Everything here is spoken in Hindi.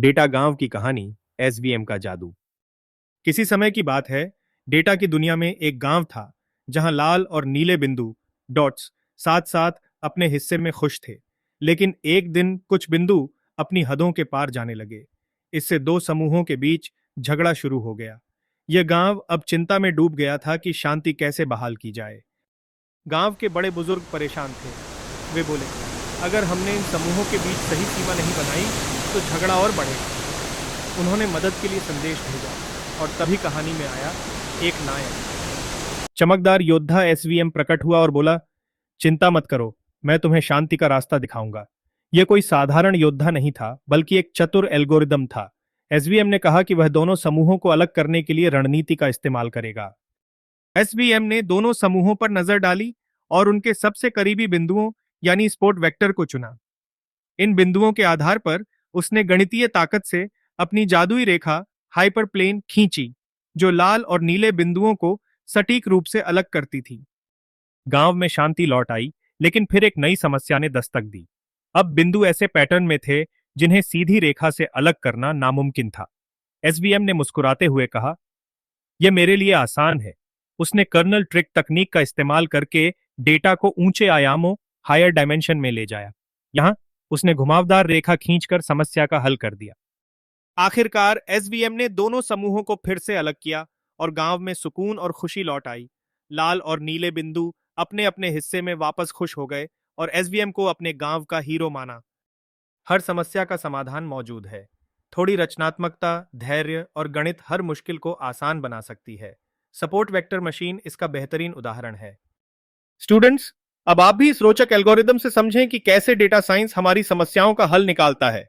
डेटा गांव की कहानी, एसवीएम का जादू। किसी समय की बात है। डेटा की दुनिया में एक गांव था जहां लाल और नीले बिंदु डॉट्स साथ साथ अपने हिस्से में खुश थे। लेकिन एक दिन कुछ बिंदु अपनी हदों के पार जाने लगे। इससे दो समूहों के बीच झगड़ा शुरू हो गया। यह गांव अब चिंता में डूब गया था कि शांति कैसे बहाल की जाए। गांव के बड़े बुजुर्ग परेशान थे। वे बोले, अगर हमने इन समूहों के बीच सही सीमा नहीं बनाई तो झगड़ा और बढ़ेगा। उन्होंने मदद के लिए संदेश भेजा और तभी कहानी में आया एक नायक। चमकदार योद्धा एसवीएम प्रकट हुआ और बोला, चिंता मत करो, मैं तुम्हें शांति का रास्ता दिखाऊंगा। यह कोई साधारण योद्धा नहीं था, बल्कि एक चतुर एल्गोरिदम था। एसवीएम ने कहा कि वह दोनों समूहों को अलग करने के लिए रणनीति का इस्तेमाल करेगा। एसवीएम ने दोनों समूहों पर नजर डाली और उनके सबसे करीबी बिंदुओं यानी स्पोर्ट वेक्टर को चुना। इन बिंदुओं के आधार पर उसने गणितीय ताकत से अपनी जादुई रेखा हाइपरप्लेन खींची, जो लाल और नीले बिंदुओं को सटीक रूप से अलग करती थी। गांव में शांति लौट आई, लेकिन फिर एक नई समस्या ने दस्तक दी। अब बिंदु ऐसे पैटर्न में थे जिन्हें सीधी रेखा से अलग करना नामुमकिन था। एसवीएम ने मुस्कुराते हुए कहा, यह मेरे लिए आसान है। उसने कर्नल ट्रिक तकनीक का इस्तेमाल करके डेटा को ऊंचे आयामों हायर डायमेंशन में ले जाया। यहां उसने घुमावदार रेखा खींचकर समस्या का हल कर दिया। आखिरकार एसवीएम ने दोनों समूहों को फिर से अलग किया और गांव में सुकून और खुशी लौट आई। लाल और नीले बिंदु अपने अपने हिस्से में वापस खुश हो गए और एसवीएम को अपने गांव का हीरो माना। हर समस्या का समाधान मौजूद है। थोड़ी रचनात्मकता, धैर्य और गणित हर मुश्किल को आसान बना सकती है। सपोर्ट वेक्टर मशीन इसका बेहतरीन उदाहरण है। स्टूडेंट्स, अब आप भी इस रोचक एल्गोरिदम से समझें कि कैसे डेटा साइंस हमारी समस्याओं का हल निकालता है।